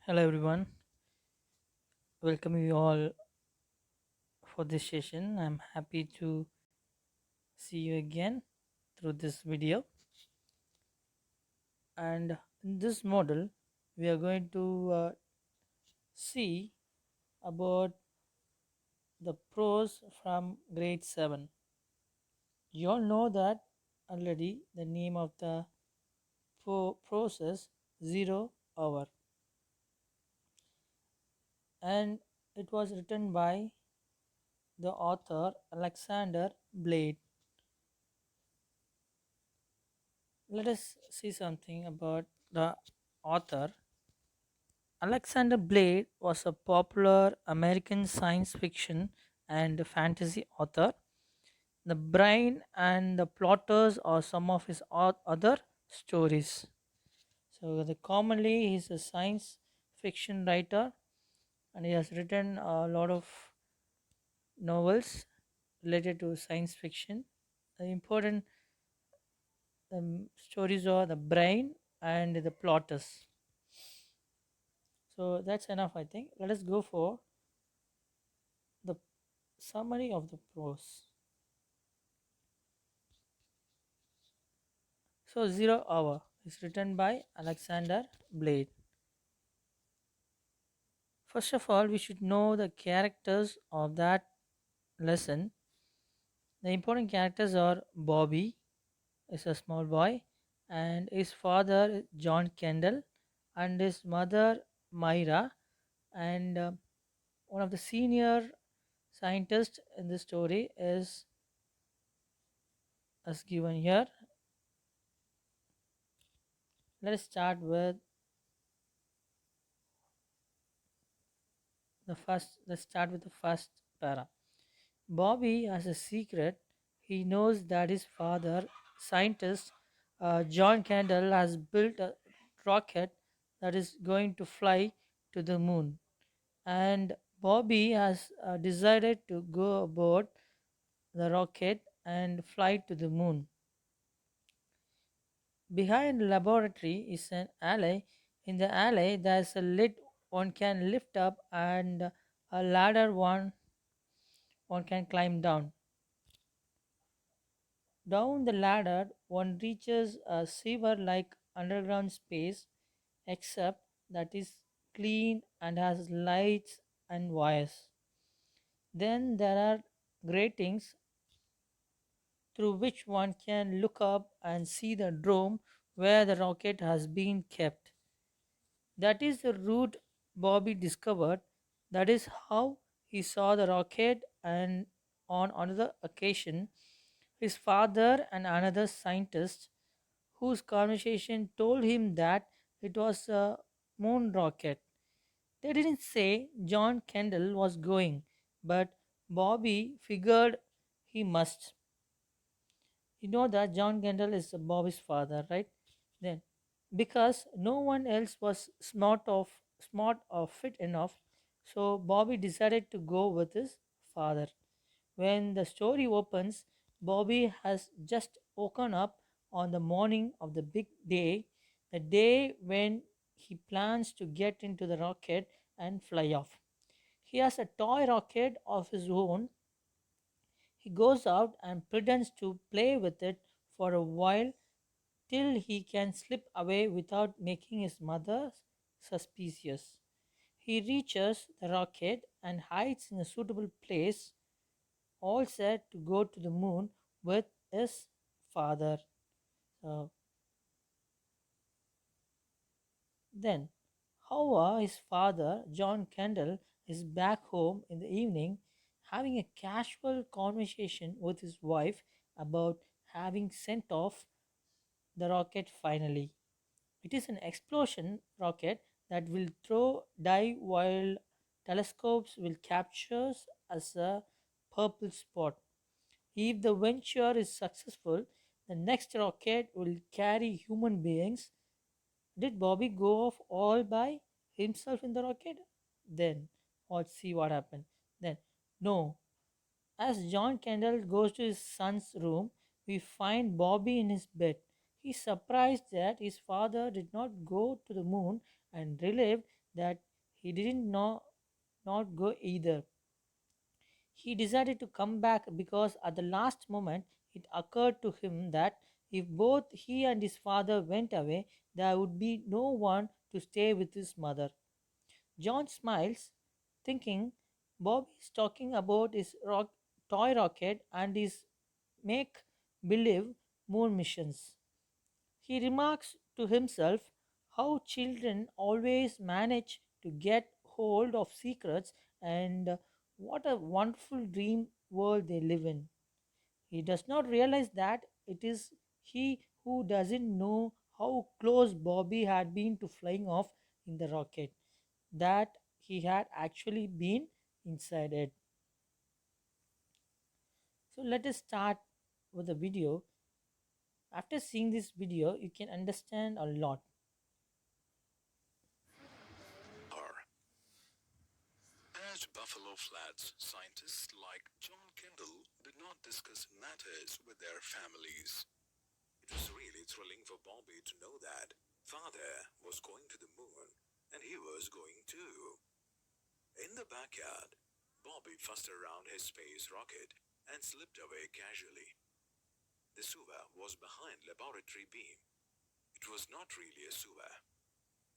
Hello everyone, welcome you all for this session. I'm happy to see you again through this video. And in this model, we are going to see about the pros from grade 7. You all know that already the name of the process 0 hour, and it was written by the author Alexander Blade. Let us see something about the author. Alexander Blade was a popular American science fiction and fantasy author. The Brain and the Plotters are some of his other stories. So, commonly, he's a science fiction writer and he has written a lot of novels related to science fiction. The important stories are The Brain and the Plotters. So, that's enough, I think. Let us go for the summary of the prose. So, 0 hour is written by Alexander Blade. First of all, we should know the characters of that lesson. The important characters are Bobby, is a small boy, and his father, John Kendall, and his mother, Myra, and one of the senior scientists in the story is as given here. Let us start with let's start with the first para. Bobby has a secret. He knows that his father, scientist John Kendall, has built a rocket that is going to fly to the moon. And Bobby has decided to go aboard the rocket and fly to the moon. Behind the laboratory is an alley. In the alley, there's a lid one can lift up and a ladder one can climb down. Down the ladder, one reaches a sewer like underground space, except that is clean and has lights and wires. Then there are gratings through which one can look up and see the dome where the rocket has been kept. That is the route Bobby discovered. That is how he saw the rocket, and on another occasion, his father and another scientist whose conversation told him that it was a moon rocket. They didn't say John Kendall was going, but Bobby figured he must. You know that John Kendall is Bobby's father, right? Then, because no one else was smart or fit enough, so Bobby decided to go with his father. When the story opens, Bobby has just woken up on the morning of the big day, the day when he plans to get into the rocket and fly off. He has a toy rocket of his own. He goes out and pretends to play with it for a while till he can slip away without making his mother suspicious. He reaches the rocket and hides in a suitable place, all set to go to the moon with his father. So then, however, his father, John Kendall, is back home in the evening having a casual conversation with his wife about having sent off the rocket finally. It is an explosion rocket that will throw die while telescopes will capture as a purple spot. If the venture is successful, the next rocket will carry human beings. Did Bobby go off all by himself in the rocket? Then, let's see what happened. Then, no. As John Kendall goes to his son's room, we find Bobby in his bed. He's surprised that his father did not go to the moon and relieved that he didn't know not go either. He decided to come back because at the last moment it occurred to him that if both he and his father went away, there would be no one to stay with his mother. John smiles, thinking Bob is talking about his toy rocket and his make believe moon missions. He remarks to himself how children always manage to get hold of secrets and what a wonderful dream world they live in. He does not realize that it is he who doesn't know how close Bobby had been to flying off in the rocket, that he had actually been inside it. So let us start with the video. After seeing this video, you can understand a lot. At Buffalo Flats, scientists like John Kendall did not discuss matters with their families. It was really thrilling for Bobby to know that father was going to the moon and he was going too. In the backyard, Bobby fussed around his space rocket and slipped away casually. The sewer was behind laboratory beam. It was not really a sewer.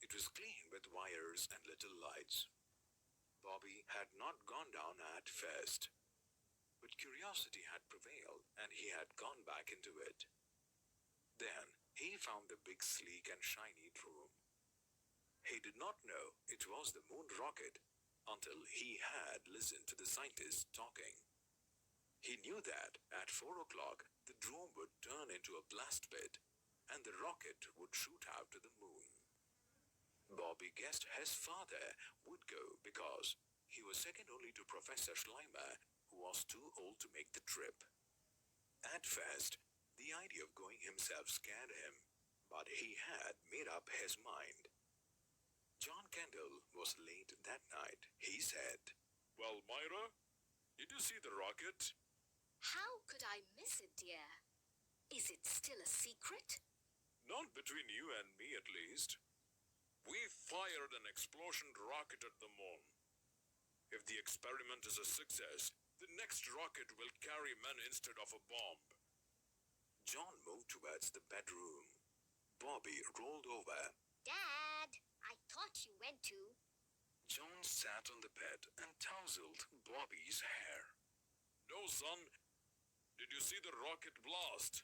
It was clean with wires and little lights. Bobby had not gone down at first, but curiosity had prevailed and he had gone back into it. Then he found the big, sleek, and shiny room. He did not know it was the moon rocket until he had listened to the scientists talking. He knew that at 4 o'clock the drone would turn into a blast pit and the rocket would shoot out to the moon. Bobby guessed his father would go because he was second only to Professor Schleimer, who was too old to make the trip. At first, the idea of going himself scared him, but he had made up his mind. John Kendall was late that night. He said, "Well, Myra, did you see the rocket?" How could I miss it, dear? Is it still a secret? "Not between you and me, at least. We fired an explosion rocket at the moon. If the experiment is a success, the next rocket will carry men instead of a bomb." John moved towards the bedroom. Bobby rolled over. Dad, I thought you went to. John sat on the bed and tousled Bobby's hair. "No, son. Did you see the rocket blast?"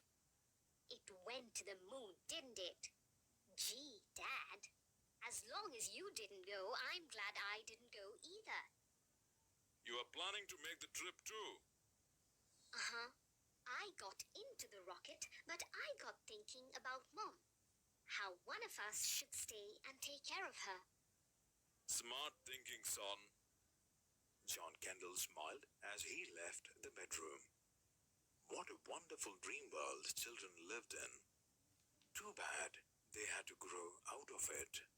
It went to the moon, didn't it? Gee, Dad. As long as you didn't go, I'm glad I didn't go either. "You are planning to make the trip too?" Uh-huh. I got into the rocket, but I got thinking about Mom. How one of us should stay and take care of her. "Smart thinking, son." John Kendall smiled as he left the bedroom. What a wonderful dream world children lived in. Too bad they had to grow out of it.